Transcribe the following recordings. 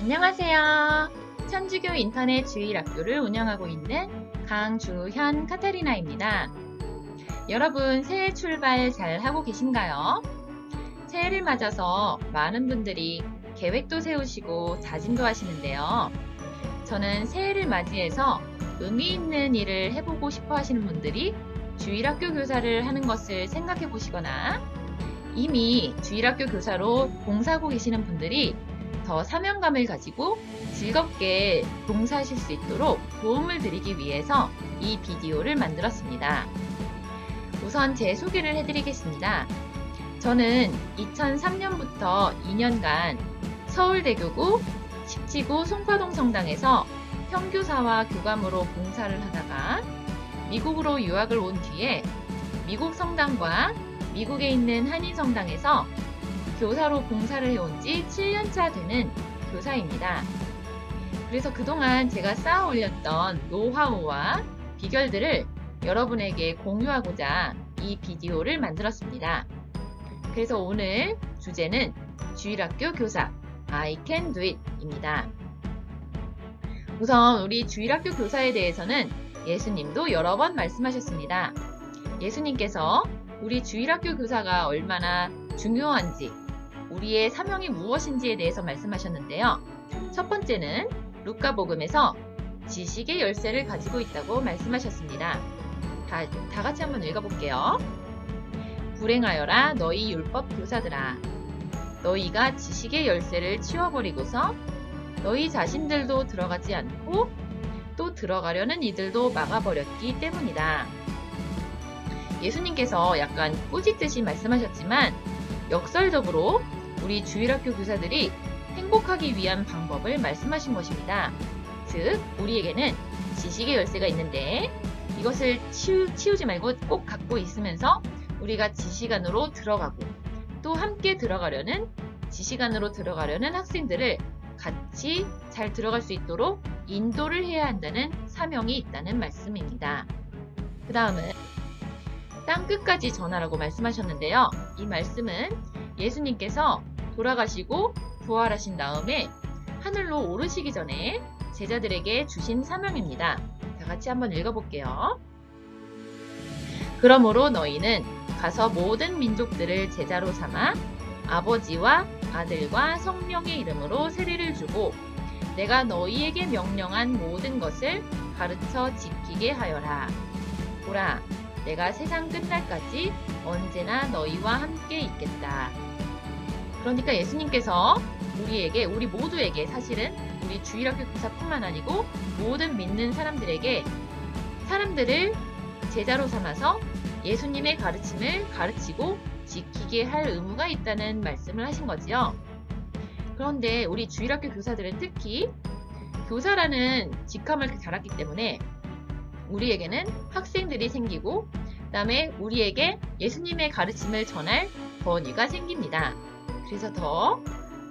안녕하세요. 천주교 인터넷 주일학교를 운영하고 있는 강주현 카타리나입니다. 여러분 새해 출발 잘 하고 계신가요? 새해를 맞아서 많은 분들이 계획도 세우시고 다짐도 하시는데요. 저는 새해를 맞이해서 의미 있는 일을 해보고 싶어 하시는 분들이 주일학교 교사를 하는 것을 생각해 보시거나 이미 주일학교 교사로 봉사하고 계시는 분들이 더 사명감을 가지고 즐겁게 봉사하실 수 있도록 도움을 드리기 위해서 이 비디오를 만들었습니다. 우선 제 소개를 해드리겠습니다. 저는 2003년부터 2년간 서울대교구 10지구 송파동 성당에서 평교사와 교감으로 봉사를 하다가 미국으로 유학을 온 뒤에 미국 성당과 미국에 있는 한인 성당에서 교사로 봉사를 해온 지 7년차 되는 교사입니다. 그래서 그동안 제가 쌓아 올렸던 노하우와 비결들을 여러분에게 공유하고자 이 비디오를 만들었습니다. 그래서 오늘 주제는 주일학교 교사 I can do it 입니다. 우선 우리 주일학교 교사에 대해서는 예수님도 여러 번 말씀하셨습니다. 예수님께서 우리 주일학교 교사가 얼마나 중요한지 우리의 사명이 무엇인지에 대해서 말씀하셨는데요. 첫 번째는 루카복음에서 지식의 열쇠를 가지고 있다고 말씀하셨습니다. 다 같이 한번 읽어볼게요. 불행하여라 너희 율법 교사들아. 너희가 지식의 열쇠를 치워버리고서 너희 자신들도 들어가지 않고 또 들어가려는 이들도 막아버렸기 때문이다. 예수님께서 약간 꾸짖듯이 말씀하셨지만 역설적으로 우리 주일학교 교사들이 행복하기 위한 방법을 말씀하신 것입니다. 즉, 우리에게는 지식의 열쇠가 있는데 이것을 치우지 말고 꼭 갖고 있으면서 우리가 지식 안으로 들어가고 또 함께 들어가려는 지식 안으로 들어가려는 학생들을 같이 잘 들어갈 수 있도록 인도를 해야 한다는 사명이 있다는 말씀입니다. 그 다음은 땅 끝까지 전하라고 말씀하셨는데요. 이 말씀은 예수님께서 돌아가시고 부활하신 다음에 하늘로 오르시기 전에 제자들에게 주신 사명입니다. 다 같이 한번 읽어볼게요. 그러므로 너희는 가서 모든 민족들을 제자로 삼아 아버지와 아들과 성령의 이름으로 세례를 주고 내가 너희에게 명령한 모든 것을 가르쳐 지키게 하여라. 보라, 내가 세상 끝날까지 언제나 너희와 함께 있겠다. 그러니까 예수님께서 우리 모두에게 사실은 우리 주일학교 교사뿐만 아니고 모든 믿는 사람들에게 사람들을 제자로 삼아서 예수님의 가르침을 가르치고 지키게 할 의무가 있다는 말씀을 하신 거지요. 그런데 우리 주일학교 교사들은 특히 교사라는 직함을 달았기 때문에 우리에게는 학생들이 생기고 그다음에 우리에게 예수님의 가르침을 전할 권위가 생깁니다. 그래서 더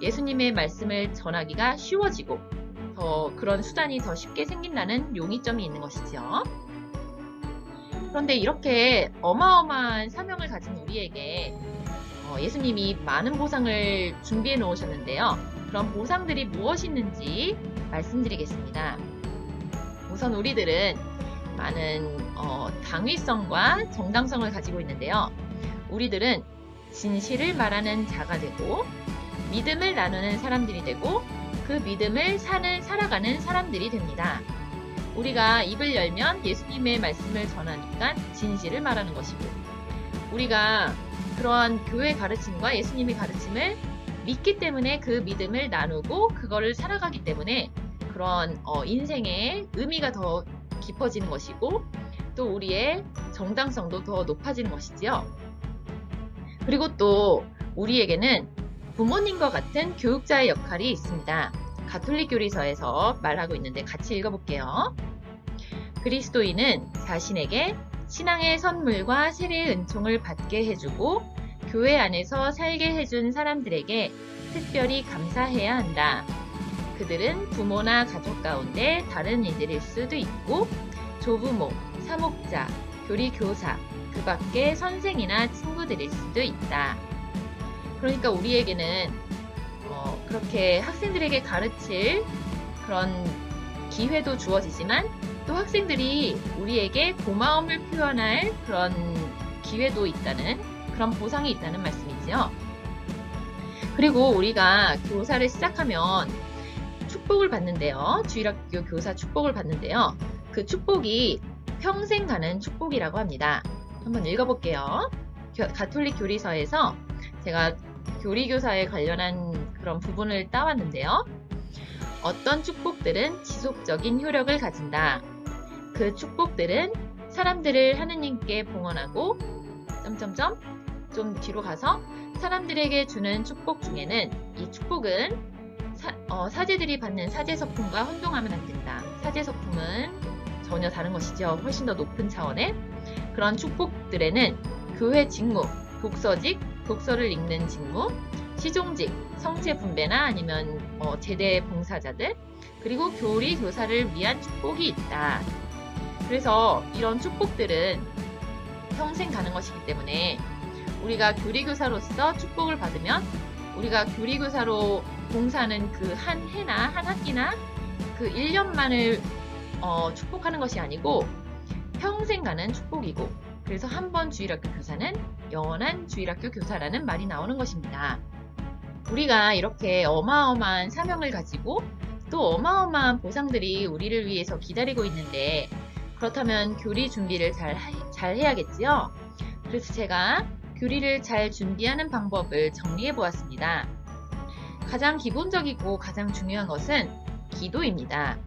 예수님의 말씀을 전하기가 쉬워지고 더 그런 수단이 더 쉽게 생긴다는 용이점이 있는 것이죠. 그런데 이렇게 어마어마한 사명을 가진 우리에게 예수님이 많은 보상을 준비해 놓으셨는데요. 그런 보상들이 무엇이 있는지 말씀드리겠습니다. 우선 우리들은 많은 당위성과 정당성을 가지고 있는데요. 우리들은 진실을 말하는 자가 되고 믿음을 나누는 사람들이 되고 그 믿음을 살아가는 사람들이 됩니다. 우리가 입을 열면 예수님의 말씀을 전하니까 진실을 말하는 것이고 우리가 그러한 교회 가르침과 예수님의 가르침을 믿기 때문에 그 믿음을 나누고 그거를 살아가기 때문에 그런 인생의 의미가 더 깊어지는 것이고 또 우리의 정당성도 더 높아지는 것이지요. 그리고 또 우리에게는 부모님과 같은 교육자의 역할이 있습니다. 가톨릭 교리서에서 말하고 있는데 같이 읽어볼게요. 그리스도인은 자신에게 신앙의 선물과 세례의 은총을 받게 해주고 교회 안에서 살게 해준 사람들에게 특별히 감사해야 한다. 그들은 부모나 가족 가운데 다른 이들일 수도 있고 조부모, 사목자, 교리교사, 그 밖에 선생이나 친구들일 수도 있다. 그러니까 우리에게는 그렇게 학생들에게 가르칠 그런 기회도 주어지지만 또 학생들이 우리에게 고마움을 표현할 그런 기회도 있다는 그런 보상이 있다는 말씀이지요. 그리고 우리가 교사를 시작하면 축복을 받는데요. 주일학교 교사 축복을 받는데요. 그 축복이 평생 가는 축복이라고 합니다. 한번 읽어볼게요. 가톨릭 교리서에서 제가 교리교사에 관련한 그런 부분을 따왔는데요. 어떤 축복들은 지속적인 효력을 가진다. 그 축복들은 사람들을 하느님께 봉헌하고 좀 뒤로 가서 사람들에게 주는 축복 중에는 이 축복은 사제들이 받는 사제서품과 혼동하면 안 된다. 사제서품은 전혀 다른 것이죠. 훨씬 더 높은 차원의 그런 축복들에는 교회 직무, 독서직, 독서를 읽는 직무, 시종직, 성체 분배나 아니면 제대 봉사자들, 그리고 교리 교사를 위한 축복이 있다. 그래서 이런 축복들은 평생 가는 것이기 때문에 우리가 교리교사로서 축복을 받으면 우리가 교리교사로 봉사하는 그 한 해나 한 학기나 그 1년만을 축복하는 것이 아니고 평생 가는 축복이고, 그래서 한 번 주일학교 교사는 영원한 주일학교 교사라는 말이 나오는 것입니다. 우리가 이렇게 어마어마한 사명을 가지고 또 어마어마한 보상들이 우리를 위해서 기다리고 있는데, 그렇다면 교리 준비를 잘 해야겠지요? 그래서 제가 교리를 잘 준비하는 방법을 정리해 보았습니다. 가장 기본적이고 가장 중요한 것은 기도입니다.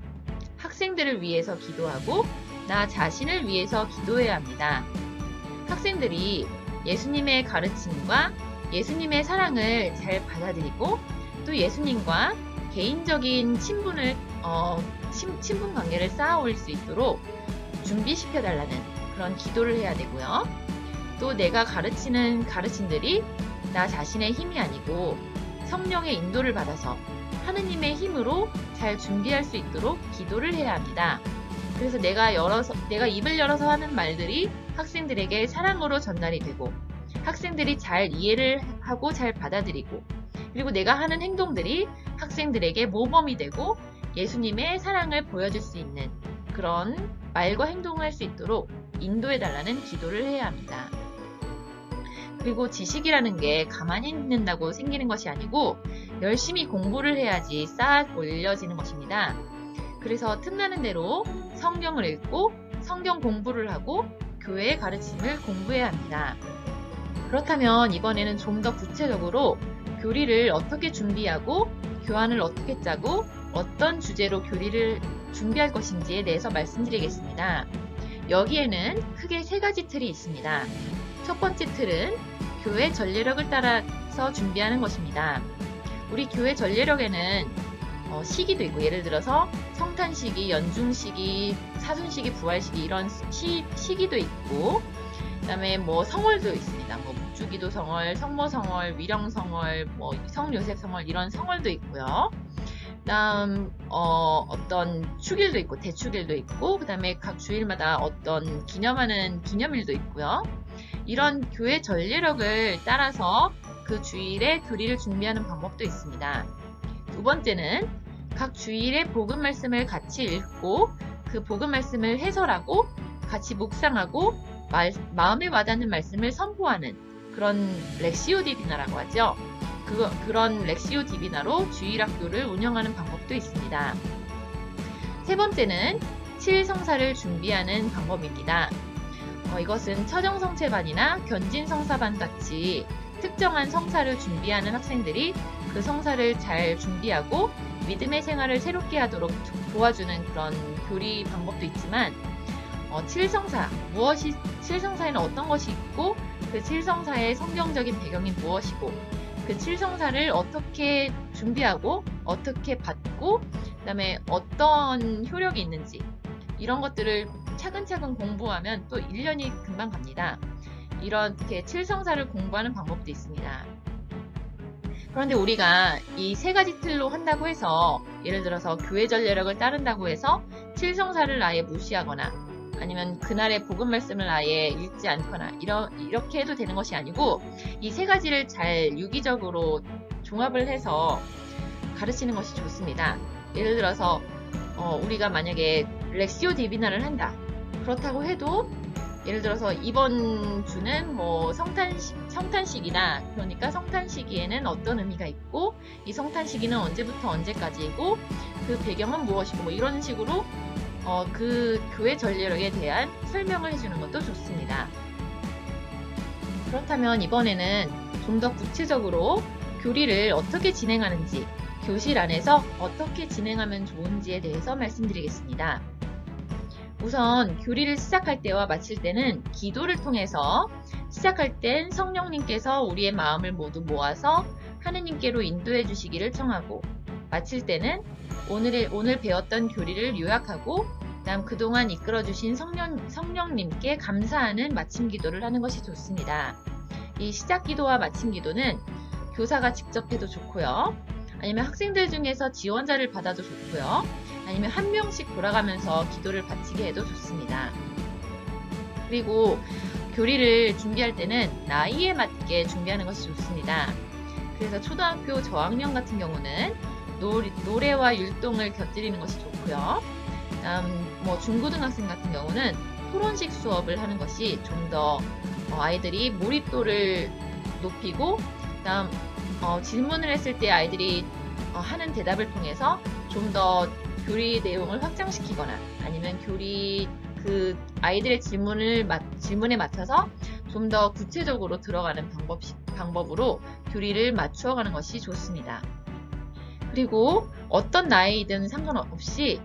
학생들을 위해서 기도하고 나 자신을 위해서 기도해야 합니다. 학생들이 예수님의 가르침과 예수님의 사랑을 잘 받아들이고 또 예수님과 개인적인 친분 관계를 쌓아 올릴 수 있도록 준비시켜 달라는 그런 기도를 해야 되고요. 또 내가 가르치는 가르침들이 나 자신의 힘이 아니고 성령의 인도를 받아서 하느님의 힘으로 잘 준비할 수 있도록 기도를 해야 합니다. 그래서 내가 입을 열어서 하는 말들이 학생들에게 사랑으로 전달이 되고, 학생들이 잘 이해를 하고 잘 받아들이고, 그리고 내가 하는 행동들이 학생들에게 모범이 되고 예수님의 사랑을 보여줄 수 있는 그런 말과 행동을 할 수 있도록 인도해달라는 기도를 해야 합니다. 그리고 지식이라는 게 가만히 있는다고 생기는 것이 아니고 열심히 공부를 해야지 쌓아 올려지는 것입니다. 그래서 틈나는 대로 성경을 읽고 성경 공부를 하고 교회의 가르침을 공부해야 합니다. 그렇다면 이번에는 좀 더 구체적으로 교리를 어떻게 준비하고 교환을 어떻게 짜고 어떤 주제로 교리를 준비할 것인지에 대해서 말씀드리겠습니다. 여기에는 크게 3가지 틀이 있습니다. 첫 번째 틀은 교회 전례력을 따라서 준비하는 것입니다. 우리 교회 전례력에는 시기도 있고, 예를 들어서 성탄시기, 연중시기, 사순시기, 부활시기 이런 시기도 있고, 그 다음에 성월도 있습니다. 묵주기도 성월, 성모성월, 위령성월, 성요셉성월 이런 성월도 있고요. 다음 어떤 축일도 있고 대축일도 있고, 그 다음에 각 주일마다 어떤 기념하는 기념일도 있고요. 이런 교회 전례력을 따라서 그 주일에 교리를 준비하는 방법도 있습니다. 두 번째는 각 주일에 복음 말씀을 같이 읽고 그 복음 말씀을 해설하고 같이 묵상하고 마음에 와닿는 말씀을 선포하는 그런 렉시오 디비나라고 하죠. 그런 렉시오 디비나로 주일학교를 운영하는 방법도 있습니다. 세 번째는 칠성사를 준비하는 방법입니다. 이것은 처정성체반이나 견진성사반 같이 특정한 성사를 준비하는 학생들이 그 성사를 잘 준비하고 믿음의 생활을 새롭게 하도록 도와주는 그런 교리 방법도 있지만, 칠성사에는 어떤 것이 있고 그 칠성사의 성경적인 배경이 무엇이고 그 칠성사를 어떻게 준비하고 어떻게 받고 그 다음에 어떤 효력이 있는지 이런 것들을 차근차근 공부하면 또 1년이 금방 갑니다. 이렇게 칠성사를 공부하는 방법도 있습니다. 그런데 우리가 이 3가지 틀로 한다고 해서, 예를 들어서 교회 전례력을 따른다고 해서 칠성사를 아예 무시하거나 아니면 그날의 복음 말씀을 아예 읽지 않거나 이렇게 해도 되는 것이 아니고, 이 3가지를 잘 유기적으로 종합을 해서 가르치는 것이 좋습니다. 예를 들어서 우리가 만약에 렉시오 디비나를 한다. 그렇다고 해도 예를 들어서 이번 주는 뭐 성탄식이다. 그러니까 성탄시기에는 어떤 의미가 있고 이 성탄시기는 언제부터 언제까지이고 그 배경은 무엇이고 뭐 이런 식으로 그 교회 전례에 대한 설명을 해주는 것도 좋습니다. 그렇다면 이번에는 좀 더 구체적으로 교리를 어떻게 진행하는지, 교실 안에서 어떻게 진행하면 좋은지에 대해서 말씀드리겠습니다. 우선 교리를 시작할 때와 마칠 때는 기도를 통해서 시작할 땐 성령님께서 우리의 마음을 모두 모아서 하느님께로 인도해 주시기를 청하고, 마칠 때는 오늘 배웠던 교리를 요약하고 다음 그동안 이끌어 주신 성령님께 감사하는 마침 기도를 하는 것이 좋습니다. 이 시작 기도와 마침 기도는 교사가 직접 해도 좋고요. 아니면 학생들 중에서 지원자를 받아도 좋고요. 아니면 한 명씩 돌아가면서 기도를 바치게 해도 좋습니다. 그리고 교리를 준비할 때는 나이에 맞게 준비하는 것이 좋습니다. 그래서 초등학교 저학년 같은 경우는 노래와 율동을 곁들이는 것이 좋고요. 다음 중고등학생 같은 경우는 토론식 수업을 하는 것이 좀 더 아이들이 몰입도를 높이고, 다음 질문을 했을 때 아이들이 하는 대답을 통해서 좀 더 교리 내용을 확장시키거나 아니면 그 아이들의 질문에 맞춰서 좀 더 구체적으로 들어가는 방법으로 교리를 맞추어가는 것이 좋습니다. 그리고 어떤 나이든 상관없이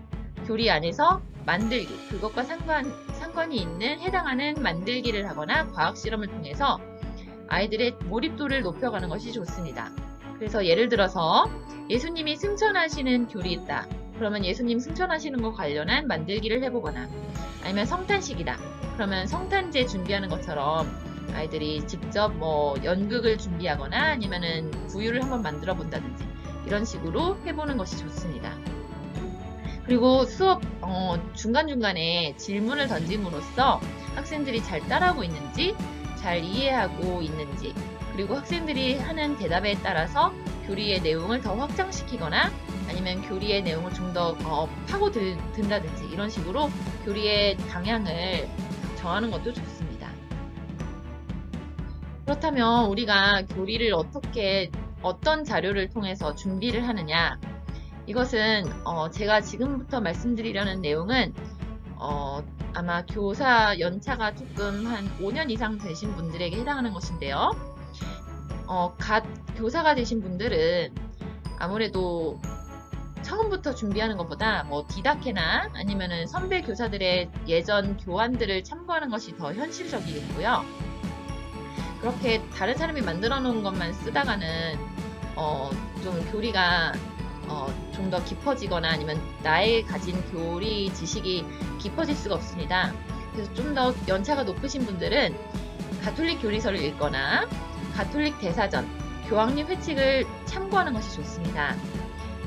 교리 안에서 만들기, 그것과 상관이 있는 해당하는 만들기를 하거나 과학 실험을 통해서 아이들의 몰입도를 높여가는 것이 좋습니다. 그래서 예를 들어서 예수님이 승천하시는 교리 있다. 그러면 예수님 승천하시는 것 관련한 만들기를 해보거나, 아니면 성탄식이다. 그러면 성탄제 준비하는 것처럼 아이들이 직접 연극을 준비하거나 아니면은 구유를 한번 만들어 본다든지 이런 식으로 해보는 것이 좋습니다. 그리고 수업 중간중간에 질문을 던짐으로써 학생들이 잘 따라하고 있는지, 잘 이해하고 있는지, 그리고 학생들이 하는 대답에 따라서 교리의 내용을 더 확장시키거나 아니면 교리의 내용을 좀 더 파고든다든지 이런 식으로 교리의 방향을 정하는 것도 좋습니다. 그렇다면 우리가 교리를 어떤 자료를 통해서 준비를 하느냐, 이것은 제가 지금부터 말씀드리려는 내용은 아마 교사 연차가 조금 한 5년 이상 되신 분들에게 해당하는 것인데요. 교사가 되신 분들은 아무래도 처음부터 준비하는 것보다 디다케나 아니면은 선배 교사들의 예전 교환들을 참고하는 것이 더 현실적이겠고요. 그렇게 다른 사람이 만들어 놓은 것만 쓰다가는 좀 교리가 좀 더 깊어지거나 아니면 나의 가진 교리 지식이 깊어질 수가 없습니다. 그래서 좀 더 연차가 높으신 분들은 가톨릭 교리서를 읽거나 가톨릭 대사전, 교황님 회칙을 참고하는 것이 좋습니다.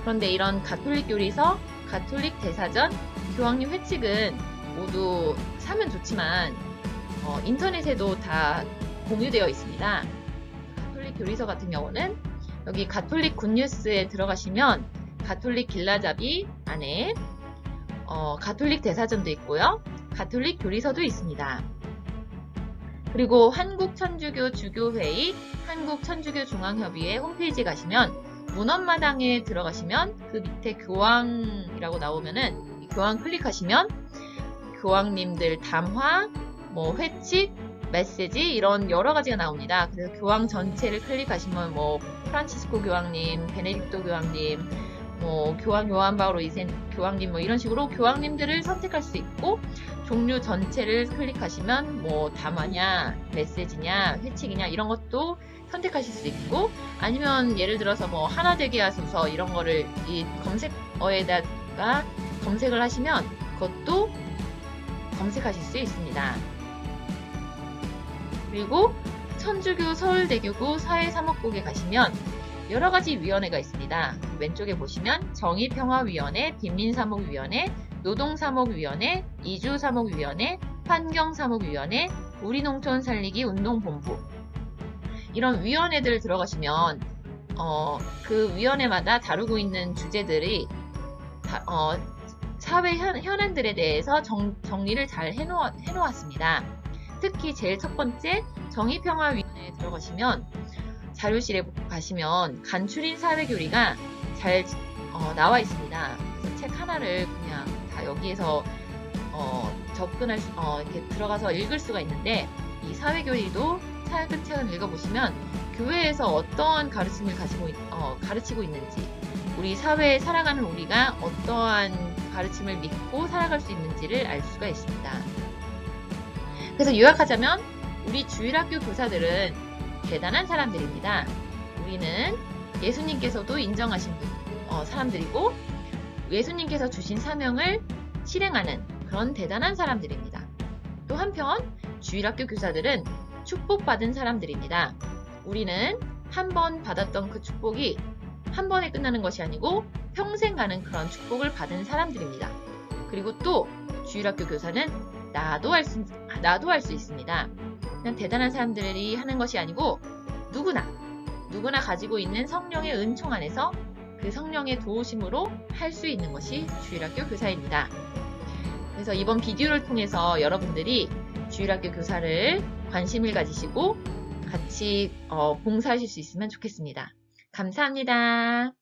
그런데 이런 가톨릭 교리서, 가톨릭 대사전, 교황님 회칙은 모두 사면 좋지만 인터넷에도 다 공유되어 있습니다. 가톨릭 교리서 같은 경우는 여기 가톨릭 굿뉴스에 들어가시면 가톨릭 길라잡이 안에 가톨릭 대사전도 있고요. 가톨릭 교리서도 있습니다. 그리고 한국천주교 주교회의, 한국천주교중앙협의회 홈페이지에 가시면 문헌마당에 들어가시면 그 밑에 교황이라고 나오면은 교황 클릭하시면 교황님들 담화, 회칙, 메시지 이런 여러 가지가 나옵니다. 그래서 교황 전체를 클릭하시면 프란치스코 교황님, 베네딕토 교황님, 교황 요한 바오로 2세 교황님 이런 식으로 교황님들을 선택할 수 있고, 종류 전체를 클릭하시면 담화냐, 메시지냐, 회칙이냐 이런 것도 선택하실 수 있고, 아니면 예를 들어서 하나되게 하소서 이런 거를 이 검색어에다가 검색을 하시면 그것도 검색하실 수 있습니다. 그리고 천주교 서울대교구 사회사목국에 가시면 여러 가지 위원회가 있습니다. 왼쪽에 보시면 정의평화위원회, 빈민사목위원회, 노동사목위원회, 이주사목위원회, 환경사목위원회, 우리농촌 살리기 운동본부, 이런 위원회들 들어가시면 그 위원회마다 다루고 있는 주제들이 사회 현안들에 대해서 정리를 잘 해놓았습니다. 특히 제일 첫 번째 정의평화위원회에 들어가시면 자료실에 가시면 간추린 사회교리가 잘 나와 있습니다. 그래서 책 하나를 그냥 다 여기에서 이렇게 들어가서 읽을 수가 있는데, 이 사회교리도 차근차근 읽어보시면 교회에서 어떠한 가르침을 가르치고 있는지, 우리 사회에 살아가는 우리가 어떠한 가르침을 믿고 살아갈 수 있는지를 알 수가 있습니다. 그래서 요약하자면 우리 주일학교 교사들은 대단한 사람들입니다. 우리는 예수님께서도 인정하신 사람들이고, 예수님께서 주신 사명을 실행하는 그런 대단한 사람들입니다. 또 한편 주일학교 교사들은 축복받은 사람들입니다. 우리는 한 번 받았던 그 축복이 한 번에 끝나는 것이 아니고 평생 가는 그런 축복을 받은 사람들입니다. 그리고 또 주일학교 교사는 나도 할 수 있습니다. 그냥 대단한 사람들이 하는 것이 아니고 누구나 가지고 있는 성령의 은총 안에서 그 성령의 도우심으로 할 수 있는 것이 주일학교 교사입니다. 그래서 이번 비디오를 통해서 여러분들이 주일학교 교사를 관심을 가지시고 같이 봉사하실 수 있으면 좋겠습니다. 감사합니다.